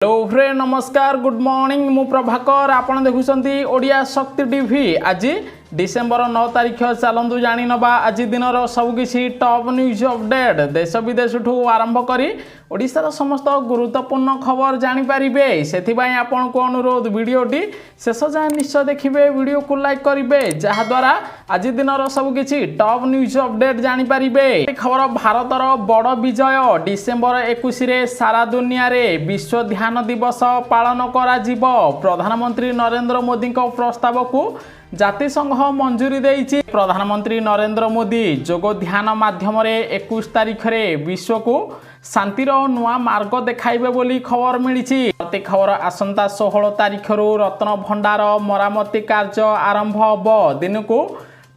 Hello friend नमस्कार good morning मु प्रभाकर आपण देखुछंती ओडिया शक्ति टीवी आज डिसेंबर 9 तारिख चलतु जानी नबा आज दिन सबकि टॉप न्यूज अपडेट देश विदेश आरंभ करी ओडिशार समस्त गुरुत्वपूर्ण खबर जानीपारे से आपण को अनुरोध वीडियोटी शेष जाए निश्चय देखिए वीडियो को लाइक करेंगे जहाद्वारा आज दिन सबकि टॉप न्यूज अपडेट जानीपारे खबर भारतर बड़ विजय डिसेंबर 21 सारा दुनिया रे विश्व ध्यान दिवस पालन करा प्रधानमंत्री नरेंद्र मोदी प्रस्ताव को जातिसंघ मंजूरी देइछि। प्रधानमंत्री नरेंद्र मोदी जोग ध्यान माध्यम 21 तारिख रे विश्व को शांतिर नुआ मार्ग देखाइबे बोली खबर मिली। खबर आसंता 16 तारिख रत्न भंडार मरामती कार्य आरंभ हब दिन को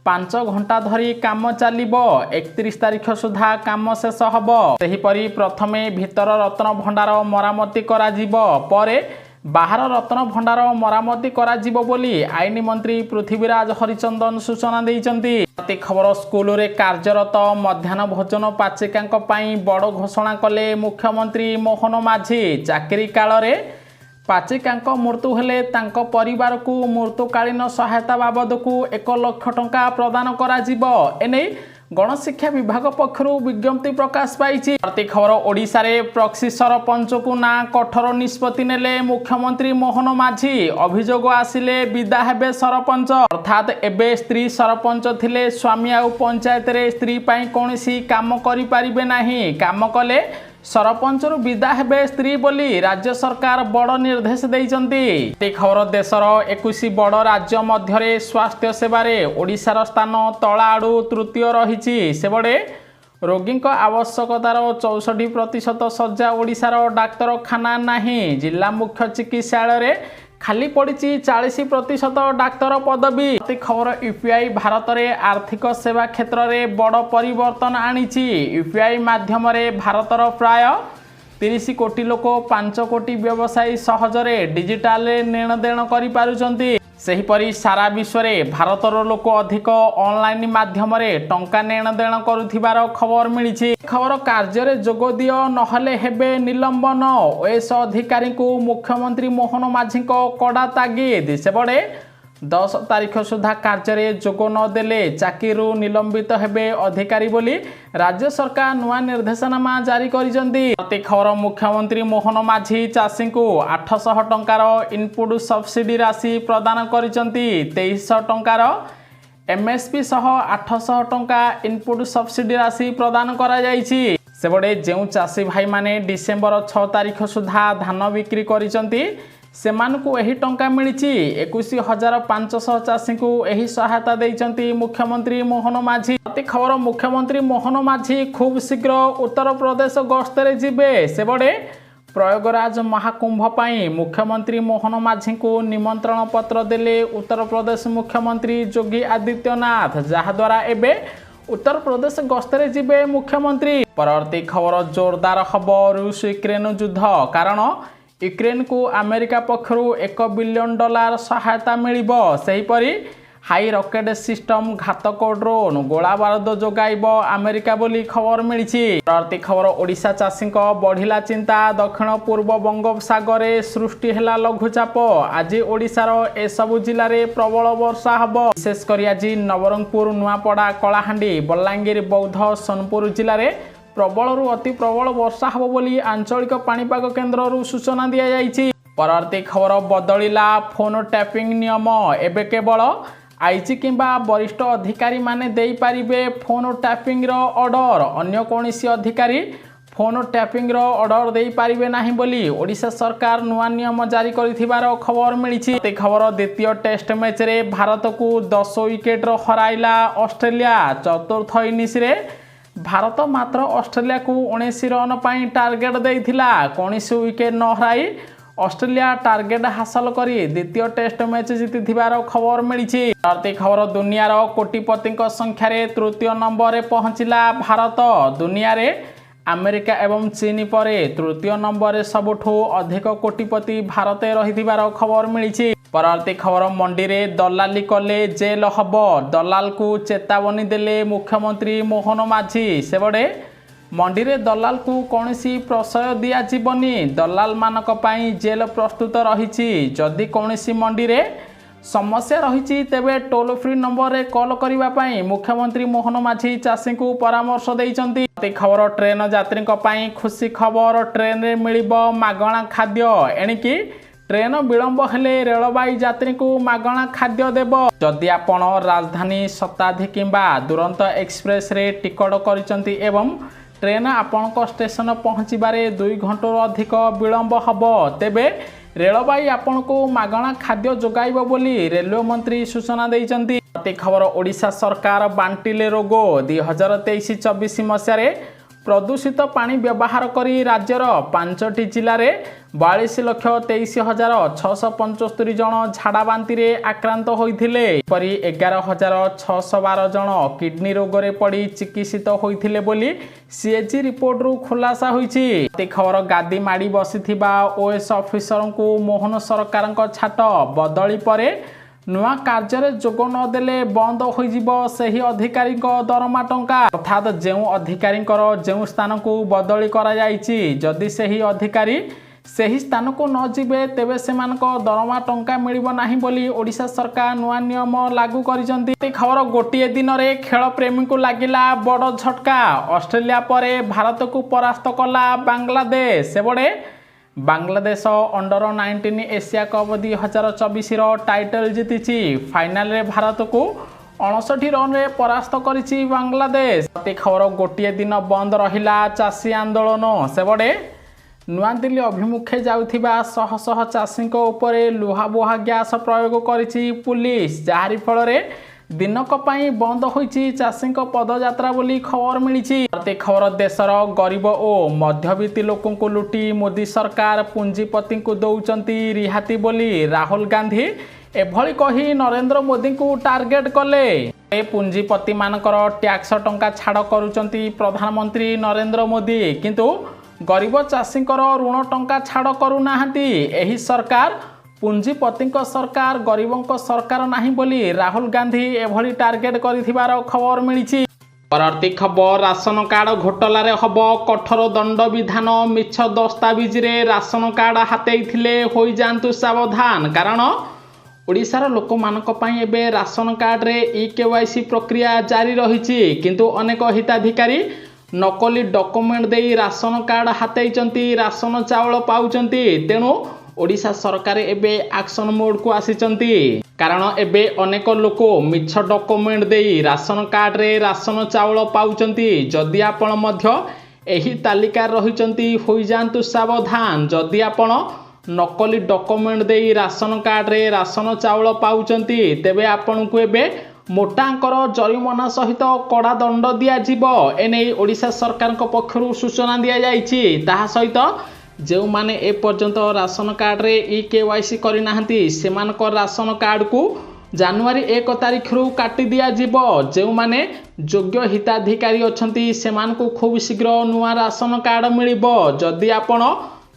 5 घंटा धरी काम चलिबो 31 तारिख सुधा काम शेष हब। सेहीपरि प्रथमे भीतर रत्न भंडार मरामती करा जिवो परे बाहर रत्न भंडार मरामती करा जिवो बोली आईन मंत्री पृथ्वीराज हरिचंदन सूचना देइचंती। खबर स्कूल रे कार्यरत मध्याह्न भोजन पाचिका बड़ घोषणा कले मुख्यमंत्री मोहन माझी। चाकरी काल रे पाचिका मृत्यु हेले तांको परिवार को मृत्युकालीन सहायता बाबद को 1 लाख टंका प्रदान करा जिवो एने गणशिक्षा विभाग पक्षर विज्ञप्ति प्रकाश पाई। खबर ओडिशा रे प्रक्सी सरपंच को ना कठोर निष्पत्ति नेले मुख्यमंत्री मोहन माझी। अभियोग आसिले विदा हेबे सरपंच अर्थात एबे स्त्री सरपंच थिले स्वामी आ पंचायत रे स्त्री पाई कोनोसी काम करि पारिबे नाही काम कले सरपंच विदा हेबे स्त्री बोली राज्य सरकार बड़ निर्देश देइचंती। खबर देशर 21 बड़ राज्य मध्य स्वास्थ्य सेवार ओडिशार स्थान तला आड़ू तृतीय रही सेबड़े रोगी आवश्यकतार 64% शज्जा ओडिशार डाक्तरखाना नहीं। जिला मुख्य चिकित्सालय खाली पड़ी 40% डाक्तर पदवी। खबर यूपीआई भारत में आर्थिक सेवा क्षेत्र में बड़ परिवर्तन आनी। यूपीआई माध्यम भारतर प्राय 30 कोटी लोक 5 कोटी व्यवसायी सहजरे डिजिटाल लेन देन कर सेहीपरि सारा विश्व में भारतर लोक अधिक ऑनलाइन माध्यम टंका नेण देण करुथिबार खबर मिली। खबर कार्य जोग दियो नहले हेबे निलंबन ओएस अधिकारी को मुख्यमंत्री मोहन माझी कड़ा तागिद। सेबड़े 10 तारिख सुधा कार्य जोग नदेले चाकरी निलंबित हेबे अधिकारी बोली राज्य सरकार नुआ निर्देशनामा जारी करिसेंती। खबर मुख्यमंत्री मोहन माझी चाषी को 800 टंकार इनपुट सब्सिडी राशि प्रदान करिसेंती। 2300 टंकार एमएसपी सह 800 टंका इनपुट सब्सिडी राशि प्रदान करा जायछि। सेबड़े जो चाषी भाई माने डिसेंबर 6 तारिख सुधा धान बिक्री करिसेंती सेमानकु एही टंका मिली। 21,500 चाषी को एही सहायता देइचंती मुख्यमंत्री मोहन माझी। खबर मुख्यमंत्री मोहन माझी खूब शीघ्र उत्तर प्रदेश गस्तरे जिबे। सेबड़े प्रयागराज महाकुंभ पाई मुख्यमंत्री मोहन माझी को निमंत्रण पत्र देले उत्तर प्रदेश मुख्यमंत्री योगी आदित्यनाथ जहाद्वारा एबे उत्तर प्रदेश गस्तरे जिबे मुख्यमंत्री। परवर्ती खबर जोरदार हब रूस यूक्रेन युद्ध कारण यूक्रेन को अमेरिका पक्षर $1 बिलियन सहायता मिलिबो। सेहीपरि हाई रॉकेट सिस्टम घातक ड्रोन गोला बारूद जोगाइब अमेरिका बोली खबर मिली। परवर्ती खबर ओडिशा चाषी बढ़िला चिंता दक्षिण पूर्व बंगोपसागर सृष्टि है लघुचाप आज ओडिशार एसबु जिले में प्रबल वर्षा हब। विशेषकर आज नवरंगपुर नुआपड़ा कलाहांडी बलांगीर बौद्ध सोनपुर जिले में प्रबल अति प्रबल वर्षा हब बोली आंचलिक पाणीपाग केन्द्र सूचना दि जाइछि। परवर्ती खबर बदलिला फोन टैपिंग नियम एबे केवल आईजी किंबा वरिष्ठ अधिकारी माने देई पारिबे फोन टैपिंग रो ऑर्डर अन्य कोनोसी अधिकारी फोन टैपिंग रो ऑर्डर देई पारिबे नाही बोली ओडिशा सरकार नुआ नियम जारी करिथिबार खबर मिलिछि। खबर द्वितीय टेस्ट मैच रे भारत को 10 विकेट हराइला ऑस्ट्रेलिया। चतुर्थ इनिंग्स रे भारत मात्र ऑस्ट्रेलिया को 19 रन पाई टार्गेट देइथिला। कौनसी विकेट न हराई ऑस्ट्रेलिया टार्गेट हासिल करी द्वितीय टेस्ट मैच जीतिथिबार खबर मिली। खबर दुनियार कोटिपति संख्या तृतीय नंबर पहुंचला भारत। दुनिया रे अमेरिका एवं चीन पर तृतीय नंबर सबुठू अधिक कोटिपति भारत रहिथिबार खबर मिली। परवर्ती खबर मंडी रे दलाली कले जेल हब दलाल को चेतावनी देले मुख्यमंत्री मोहन माझी। सेबड़े मंडी रे दलाल को कौनसी प्रशय दिया जीवनी दलाल मानक पई जेल प्रस्तुत रही जदि कौनसी मंडी रे समस्या रही तेबे टोल फ्री नंबर रे कॉल करिबा पई मुख्यमंत्री मोहन माझी चाषी को परामर्श देइचंती। खबर ट्रेन यात्री पई खुशी खबर ट्रेन रे मिलिबो मागणा खाद्य एणिकी ट्रेन विलंब हेले रेलबाई यात्री को मागणा खाद्य देव। जदि आपण राजधानी शताब्दी किंबा दुरंत एक्सप्रेस रे टिकट करिसंती एवं ट्रेन आपणक स्टेशन पहुँचबारे 2 घंटा अधिक विलंब हब तेबे रेलबाई आपण को मागणा खाद्य जोगाइब बोली रेलवे मंत्री सूचना देइचंती। खबर ओडिशा सरकार बांटिले रोग 2023-24 मसीह प्रदूषित पानी व्यवहार करी राज्यर 5टी जिले में 42,23,675 जन झाड़ा बांति रे आक्रांत होइथिले। परी 11,612 जन किडनी रोग रे पड़ी चिकित्सित होइथिले बोली सीएजी रिपोर्ट रु खुलासा होइछि। खबर गादी माड़ी बसिथिबा ओएस ऑफिसर को मोहन सरकार छाट बदली परे नुआ कार्य जोग नदेले बंद होई अधिकारी दरमा टंका अर्थात जो अधिकारी जो स्थान को बदली करा जायछि जदि सही अधिकारी सही स्थान को न जिबे तेबे सेमानक दरमा टंका मिलिबो नाही बोली ओडिशा सरकार नुआ नियम लागू करिसंती। खबर गोटिए दिन रे खेल प्रेमी को लागिला बड़ झटका ऑस्ट्रेलिया परे भारत को परास्त कला बांग्लादेश सेबडे Bangladesh under 19 Asia cup 2024 title जीति फाइनल रे भारत को 59 रन रे परास्त करिछि बांग्लादेश। खबर गोटिए दिन बंद रहिला चाषी आंदोलन सेबडे नुआ दिल्ली अभिमुखे जाउथिबा शह शह चाषी उपरे लुहा बुहा गैस प्रयोग करिछि पुलिस जाहारी फल रे दिनक पई बंद होइछि चाषी पदयात्रा बोली खबर मिली। खबर देशर गरीब और मध्यवित्त लोकों को लुटी मोदी सरकार पुंजीपति को दौचंती रिहाती बोली राहुल गांधी एभली कही नरेंद्र मोदी को टार्गेट कले। पुंजीपति मानकर टैक्स टंका छाड़ करुचंती प्रधानमंत्री नरेंद्र मोदी किंतु गरीब चाषी ऋण टंका छाड़ करूनाहांती। एही सरकार पुंजीपति सरकार गरीबों सरकार नहीं बोली राहुल गांधी एभली टार्गेट करिथिबार खबर मिली। परवर्ती खबर राशन कार्ड घोटाला रे हब कठोर दंड विधान मिछ दस्तावेज रे राशन कार्ड हातेइथिले होई जांतु सावधान कारण ओडिशार लोक मानक पई एबे राशन कार्ड रे ई-केवाईसी प्रक्रिया जारी रहिछि किंतु अनेक हिताधिकारी नकली डॉक्यूमेंट देई राशन कार्ड हातेइचंती राशन चावल पाउचंती तेणु ओडिशा सरकार एबे एक्शन मोड को आसीचंती कारण एबे अनेक लोक मिछ डॉक्यूमेंट देई राशन कार्ड रे राशन चावल पाउचंती। जदि आपण मध्य एही तालिका रहिचंती होई जांतु सावधान जदि आपण नकली डॉक्यूमेंट देई राशन कार्ड रे राशन चावल पाउचंती तेबे आपण को एबे मोटांकर जरिमाना सहित कड़ा दंड दिया जिवो एने ओडिशा सरकार पक्षरु सूचना दिया जायछि। ताहा सहित जो माने ए पर्यंत राशन कार्ड रे ई-केवाईसी करि नाहंती सेमानक राशन कार्ड को जनवरी 1 तारिख रु काटी दिया जिवो जो माने योग्य हिताधिकारी अछंती सेमानक खूब शीघ्र नुआ राशन कार्ड मिलिबो। जदि आपण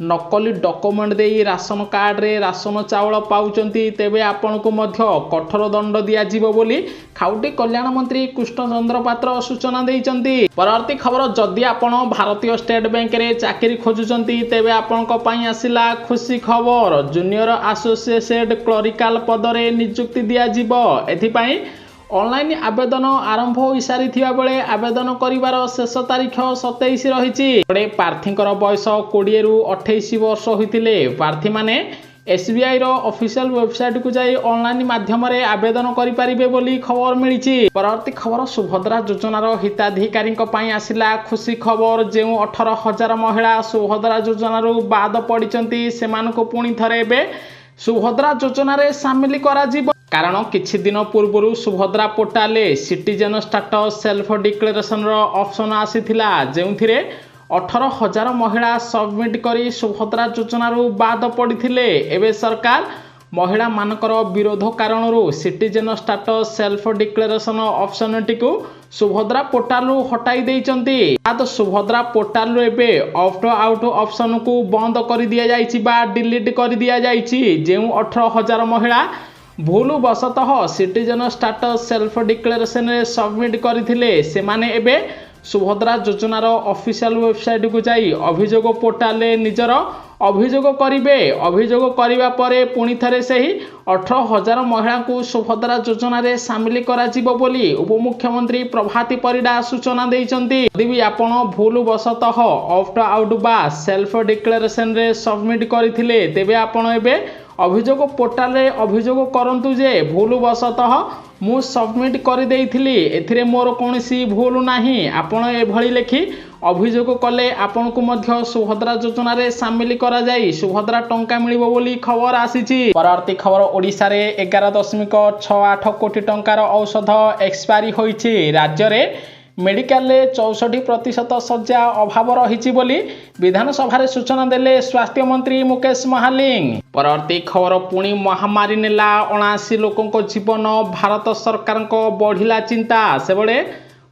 नकली डॉक्यूमेंट देई राशन कार्ड रे राशन चावल पाउचंती तेबे आपण को मध्य कठोर दंड दिया जिवो बोली खाउटी कल्याण मंत्री कृष्ण चंद्र पात्र सूचना देइचंती। परवर्ती खबर जदि आपण भारतीय स्टेट बैंक रे चाकरी खोजुचंती तेबे आपण को पई आसिला खुशी खबर जूनियर एसोसिएटेड क्लरिकल पद रे नियुक्ति दिया जिवो एथि पई ऑनलाइन आवेदन आरंभ हो सारी बेले आवेदन करिवार शेष तारीख 27 रही। प्रार्थींकर बयस 20 रु 28 वर्ष होइतिले प्रार्थी माने एसबीआई रो ऑफिशियल वेबसाइट को जाई ऑनलाइन माध्यम रे आवेदन करि परिबे बोली खबर मिली। परवर्ती खबर सुभद्रा योजनार हिताधिकारी पई आसिला खुशी खबर जो 18,000 महिला सुभद्रा योजनार बाद पड़िचंती सेमानको पुणी थरे एबे सुभद्रा योजना रे शामिल करा जिवो कारण किछि दिन पूर्व Subhadra portal citizen status self declaration रो ऑप्शन आसीथिला जेउथिरे 18,000 महिला सबमिट करी सुभद्रा योजना रू बाद पड़िथिले। एबे सरकार महिला मानकर विरोध कारण citizen status self declaration option T Subhadra portal हटाई देइचंती। सुभद्रा पोर्टाल एबे ऑप्ट आउट ऑप्शन को बंद कर दिया जाइछि बा डिलीट कर दिया जाइछि। जेउ 18,000 महिला भूल बसतः सिटीजन स्टाटस सेल्फ डिक्लेरेशन रे सबमिट करथिले सेमाने एबे सुभद्रा योजनार ऑफिशियल वेबसाइट को जाई अभियोग पोर्टाल निजर अभियोग करेंगे। अभियोग करने पर पुणी थे से 18,000 महिला को सुभद्रा योजना रे सामिल करी उपमुख्यमंत्री प्रभाती परिडा सूचना देइचंती। यदि भी आपण भूल वशतः ऑप्ट आउट बा सेल्फ डिक्लेरेशन रे सबमिट करथिले तेबे आपण एबे अभियोग पोर्टाल रे अभियोग करंतु जे भूल वशतः मु सबमिट कर देइथिली एथिरे मोर कोनसी भूल नाही। आपण एभली लेखि अभियोग कले आपण को मध्य सुभद्रा योजना रे सामिल करा जाई सुभद्रा टंका मिलिबो बोली खबर आसीची। परवर्ती खबर ओडिसा रे 11.68 कोटी टंकार औषध एक्सपायरी होईची। राज्य रे मेडिकल 64% शଯ୍ୟା अभाव रही बोली विधानसभा रे सूचना देले स्वास्थ्य मंत्री मुकेश महालिंग। परवर्ती खबर पुणी महामारी नेला 79 लोकों जीवन भारत सरकार को बढ़िला चिंता सेबड़े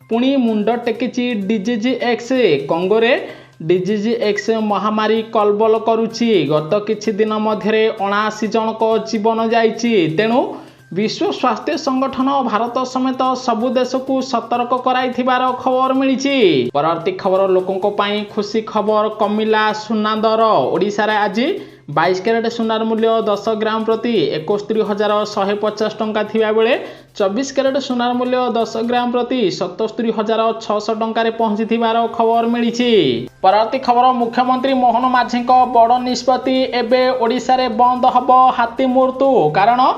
पुणी मुंड टेकिची डिजीज एक्स कंगोरे डिजीज एक्स महामारी कलबल करुची। गत किछि दिन मध्यरे 79 जनक जीवन जाइची। तेणु विश्व स्वास्थ्य संगठन भारत समेत सबु देश को सतर्क कराइथिबार खबर मिली। परवर्ती खबर लोकों पाई खुशी खबर कमिला सुना दर। ओडिशा रे आज 22 कैरेट सुनार मूल्य 10 ग्राम प्रति 71,150 टंका थिबा बेले 24 कैरेट सुनार मूल्य 10 ग्राम प्रति 77,600 टंका पहुंची खबर मिली। परवर्ती खबर मुख्यमंत्री मोहन माझी बड़ निष्पत्ति एबे ओडिशा रे बंद हबो हाथी मृत्यु कारण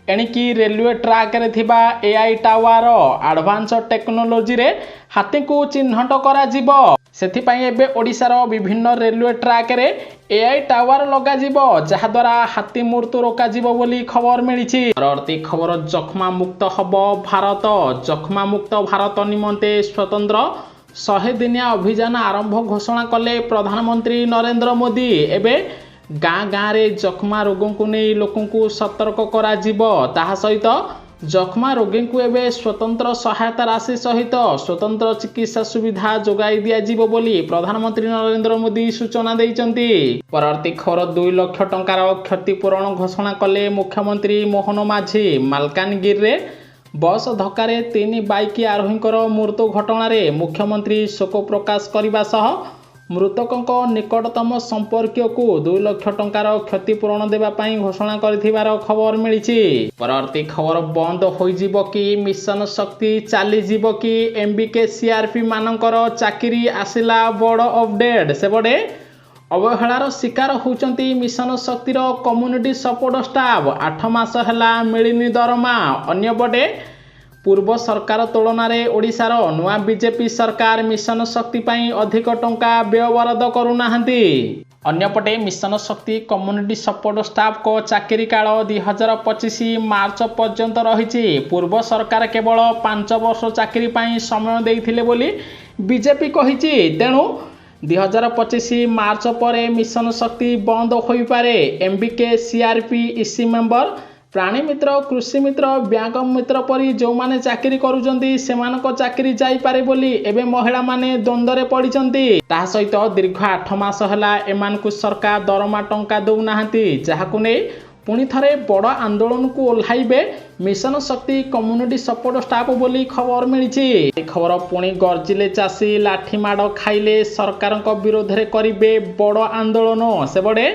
एणिकी रेलवे ट्रैक रे थिबा एआई टावर एडवांस टेक्नोलोजी रे हाथी को चिन्हट करा जिवो। सेथिपाई एबे ओडिशार विभिन्न रेलवे ट्रैक रे एआई टावर लगा जिवो जहा द्वारा हाथी मृत्यु रोका जिवो बोली खबर मिली। परवर्ती खबर जख्मा मुक्त हबो भारत। जख्मा मुक्त भारत निमंते स्वतंत्र 100 दिनिया अभियान आरंभ घोषणा कले प्रधानमंत्री नरेंद्र मोदी। एबे गाँ गाँ रे जख्मा रोगों को नहीं लोकों को सतर्क करा जिवो। ताहा सहित जख्मा रोगी को एबे स्वतंत्र सहायता राशि सहित स्वतंत्र चिकित्सा सुविधा जोगाई दिया जिवो बोली प्रधानमंत्री नरेंद्र मोदी सूचना देइचंती। परवर्ती खबर 2 लाख टंकार क्षतिपूरण घोषणा कले मुख्यमंत्री मोहन माझी। मालकानगिरी रे बस धक्का 3 बाइक आरोहींकर मृत्यु घटना रे मुख्यमंत्री शोक प्रकाश करने सह मृतकों निकटतम संपर्कीय को 2 लाख टंकार क्षतिपूरण देवा पाई घोषणा कर खबर मिली। परवर्ती खबर बंद हो कि मिशन शक्ति चली जीव कि एमबीके सीआरपी मानकर चाकरी आसिला बड़ अपडेट। सेबड़े अवहेलार शिकार होती मिशन शक्तिर कम्युनिटी सपोर्ट स्टाफ 8 मास है मिलनी दरमा। अन्यपटे पूर्व सरकार तुलन में ओडिशार नुआ बीजेपी सरकार मिशन शक्ति पाई अधिक टंका व्ययबराद करूना। अन्यपटे मिशन शक्ति कम्युनिटी सपोर्ट स्टाफ को चाकरी काल 2025 मार्च पर्यंत रही। पूर्व सरकार केवल 5 वर्ष चाकरी पाई समय देइथिले बोली बीजेपी कहिछि। तेणु 2025 मार्च पर मिशन शक्ति बंद हो पारे। एमबीके सीआरपी इसी मेंबर प्राणी मित्र कृषि मित्र बैंक मित्र परी जो माने चाकरी करूचंती सेमानक चाकरी जाई पारे बोली एबे महिला माने द्वंद्व रे पड़िचंती। ता सहित दीर्घ 8 मास हला एमानकु सरकार दरमा टंका दउ नाहंती जाहाकु नै पुणी थरे बड़ आंदोलन को ओल्हाइबे मिशन शक्ति कम्युनिटी सपोर्ट स्टाफ बोली खबर मिली। खबर पुणी गर्जिले चाषी लाठी माड़ खाइले सरकार विरोध में करिबे बड़ आंदोलन। सेबड़े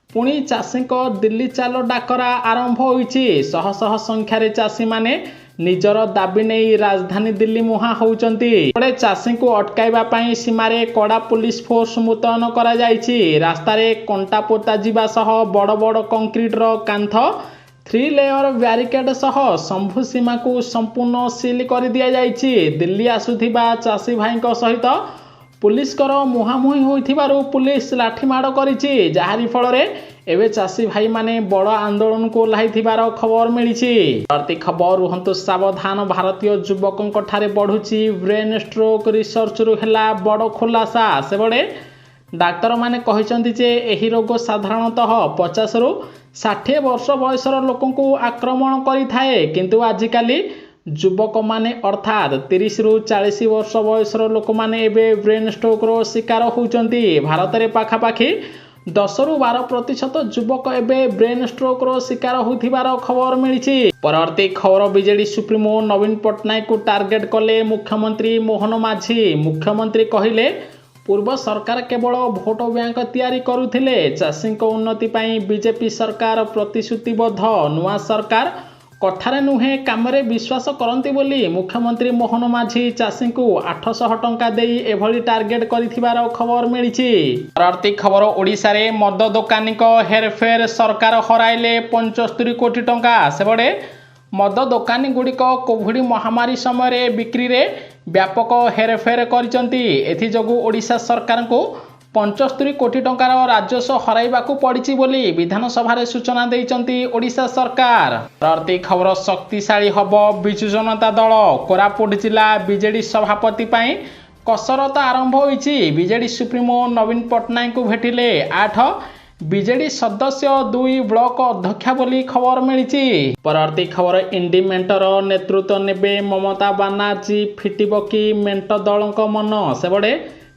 पुणी चाषी दिल्ली चाल डाकरा आरंभ होइछि। शह शह संख्यार चाषी माने निजर दाबी नहीं राजधानी दिल्ली मुहां होउचंती। चाषी को अटकाइबा पई सीमारे कड़ा पुलिस फोर्स मुतयन करा जाइछि। रास्तारे कंटा पोता जिबा सह बड़ बड़ कंक्रीट रो कांथ 3 लेयर ब्यारिकेड सह शंभु सीमा को संपूर्ण सील कर दिया जाइछि। दिल्ली आसुथिबा चाषी भाई सहित पुलिस कर मुहांमुही होइथिबारु पुलिस लाठीमाड़ करिछि जाहारी फल रे एबे चाषी भाई माने बड़ आंदोलन को ओह्लाइथिबार खबर मिलिछि। परवर्ती खबर रुहंतु सावधान भारतीय युवकों ठारे बढ़ुछि ब्रेन स्ट्रोक रिसर्च रु हेला बड़ खुलासा। सेबड़े डाक्तर माने कहिसंती जे एही रोग साधारणतः 50 रु 60 वर्ष बयसर लोकों को आक्रमण करिथाए किंतु आजिकाली युवक माने अर्थात 30 रु 40 वर्ष बयसर लोक माने एबे ब्रेन स्ट्रोक रो शिकार होउचंती। भारत रे पाखापाखी 10 ରୁ 12% ଯୁବକ ଏବେ ବ୍ରେନ୍ ଷ୍ଟ୍ରୋକ୍ର ଶିକାର ହୋଇଥିବାର ଖବର ମିଳିଛି। ପରବର୍ତ୍ତୀ ଖବର ବିଜେଡି ସୁପ୍ରିମୋ ନବୀନ ପଟ୍ଟନାୟକଙ୍କୁ ଟାର୍ଗେଟ କଲେ ମୁଖ୍ୟମନ୍ତ୍ରୀ ମୋହନ ମାଝୀ। ମୁଖ୍ୟମନ୍ତ୍ରୀ କହିଲେ ପୂର୍ବ ସରକାର କେବଳ ଭୋଟ ବ୍ୟାଙ୍କ ତିଆରି କରୁଥିଲେ, ଚାଷୀଙ୍କ ଉନ୍ନତି ପାଇଁ ବିଜେପି ସରକାର ପ୍ରତିଶ୍ରୁତିବଦ୍ଧ। ନୂଆ ସରକାର କଥାରେ ନୁହେଁ କାମରେ ବିଶ୍ୱାସ କରନ୍ତି ବୋଲି ମୁଖ୍ୟମନ୍ତ୍ରୀ ମୋହନ ମାଝୀ ଚାଷୀଙ୍କୁ 800 ଟଙ୍କା ଦେଇ ଏଭଳି ଟାର୍ଗେଟ କରିଥିବାର ଖବର ମିଳିଛି। ପରବର୍ତ୍ତୀ ଖବର ଓଡ଼ିଶାରେ ମଦ ଦୋକାନୀଙ୍କ ହେରଫେର, ସରକାର ହରାଇଲେ 75 କୋଟି ଟଙ୍କା। ସେପଟେ ମଦ ଦୋକାନୀଗୁଡ଼ିକ କୋଭିଡ୍ ମହାମାରୀ ସମୟରେ ବିକ୍ରିରେ ବ୍ୟାପକ ହେରଫେର କରିଛନ୍ତି। ଏଥିଯୋଗୁଁ ଓଡ଼ିଶା ସରକାରଙ୍କୁ 75 କୋଟି ଟଙ୍କାର ରାଜସ୍ୱ ହରାଇବାକୁ ପଡ଼ିଛି ବୋଲି ବିଧାନସଭାରେ ସୂଚନା ଦେଇଛନ୍ତି ଓଡ଼ିଶା ସରକାର। ପରବର୍ତ୍ତୀ ଖବର ଶକ୍ତିଶାଳୀ ହେବ ବିଜୁ ଜନତା ଦଳ। କୋରାପୁଟ ଜିଲ୍ଲା ବିଜେଡି ସଭାପତି ପାଇଁ କସରତ ଆରମ୍ଭ ହୋଇଛି। ବିଜେଡି ସୁପ୍ରିମୋ ନବୀନ ପଟ୍ଟନାୟକଙ୍କୁ ଭେଟିଲେ 8 ବିଜେଡି ସଦସ୍ୟ, 2 ବ୍ଲକ ଅଧ୍ୟକ୍ଷା ବୋଲି ଖବର ମିଳିଛି। ପରବର୍ତ୍ତୀ ଖବର ଇଣ୍ଡି ମେଣ୍ଟର ନେତୃତ୍ୱ ନେବେ ମମତା ବାନାର୍ଜୀ, ଫିଟିବ କି ମେଣ୍ଟ ଦଳଙ୍କ ମନ? ସେପଟେ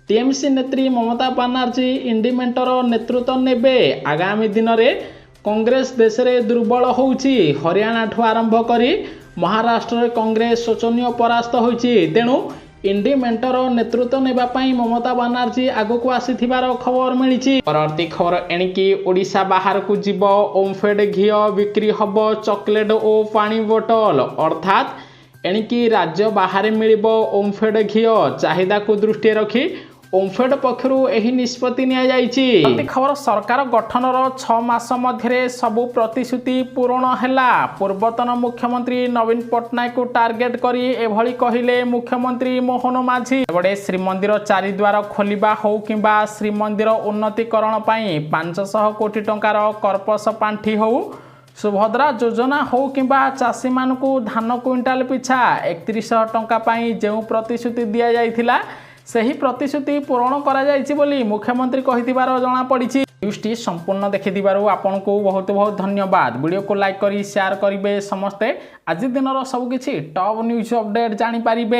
ଟିଏମସି ନେତ୍ରୀ ମମତା ବାନାର୍ଜୀ ଇଣ୍ଡି ମେଣ୍ଟର ନେତୃତ୍ୱ ନେବେ। ଆଗାମୀ ଦିନରେ କଂଗ୍ରେସ ଦେଶରେ ଦୁର୍ବଳ ହେଉଛି। ହରିୟାଣାଠୁ ଆରମ୍ଭ କରି ମହାରାଷ୍ଟ୍ରରେ କଂଗ୍ରେସ ଶୋଚନୀୟ ପରାସ୍ତ ହୋଇଛି। ତେଣୁ ଇଣ୍ଡି ମେଣ୍ଟର ନେତୃତ୍ୱ ନେବା ପାଇଁ ମମତା ବାନାର୍ଜୀ ଆଗକୁ ଆସିଥିବାର ଖବର ମିଳିଛି। ପରବର୍ତ୍ତୀ ଖବର ଏଣିକି ଓଡ଼ିଶା ବାହାରକୁ ଯିବ ଓମଫେଡ୍ ଘିଅ, ବିକ୍ରି ହେବ ଚକୋଲେଟ୍ ଓ ପାଣି ବୋତଲ। ଅର୍ଥାତ୍ ଏଣିକି ରାଜ୍ୟ ବାହାରେ ମିଳିବ ଓମଫେଡ୍ ଘିଅ। ଚାହିଦାକୁ ଦୃଷ୍ଟିରେ ରଖି ଓମଫେଡ୍ ପକ୍ଷରୁ ଏହି ନିଷ୍ପତ୍ତି ନିଆଯାଇଛି। ଖବର ସରକାର ଗଠନର 6 ମାସ ମଧ୍ୟରେ ସବୁ ପ୍ରତିଶ୍ରୁତି ପୂରଣ ହେଲା। ପୂର୍ବତନ ମୁଖ୍ୟମନ୍ତ୍ରୀ ନବୀନ ପଟ୍ଟନାୟକଙ୍କୁ ଟାର୍ଗେଟ କରି ଏଭଳି କହିଲେ ମୁଖ୍ୟମନ୍ତ୍ରୀ ମୋହନ ମାଝୀ। ଏପଟେ ଶ୍ରୀମନ୍ଦିର ଚାରିଦ୍ୱାର ଖୋଲିବା ହେଉ କିମ୍ବା ଶ୍ରୀମନ୍ଦିର ଉନ୍ନତିକରଣ ପାଇଁ 500 କୋଟି ଟଙ୍କାର କର୍ପସ ପାଣ୍ଠି ହେଉ, ସୁଭଦ୍ରା ଯୋଜନା ହେଉ କିମ୍ବା ଚାଷୀମାନଙ୍କୁ ଧାନ କୁଇଣ୍ଟାଲ ପିଛା 3100 ଟଙ୍କା ପାଇଁ ଯେଉଁ ପ୍ରତିଶ୍ରୁତି ଦିଆଯାଇଥିଲା ସେହି ପ୍ରତିଶ୍ରୁତି ପୂରଣ କରାଯାଇଛି ବୋଲି ମୁଖ୍ୟମନ୍ତ୍ରୀ କହିଥିବାର ଜଣାପଡ଼ିଛି। ନ୍ୟୁଜ୍ଟି ସମ୍ପୂର୍ଣ୍ଣ ଦେଖିଥିବାରୁ ଆପଣଙ୍କୁ ବହୁତ ବହୁତ ଧନ୍ୟବାଦ। ଭିଡ଼ିଓକୁ ଲାଇକ୍ କରି ସେୟାର କରିବେ ସମସ୍ତେ। ଆଜି ଦିନର ସବୁକିଛି ଟପ୍ ନ୍ୟୁଜ୍ ଅପଡେଟ୍ ଜାଣିପାରିବେ।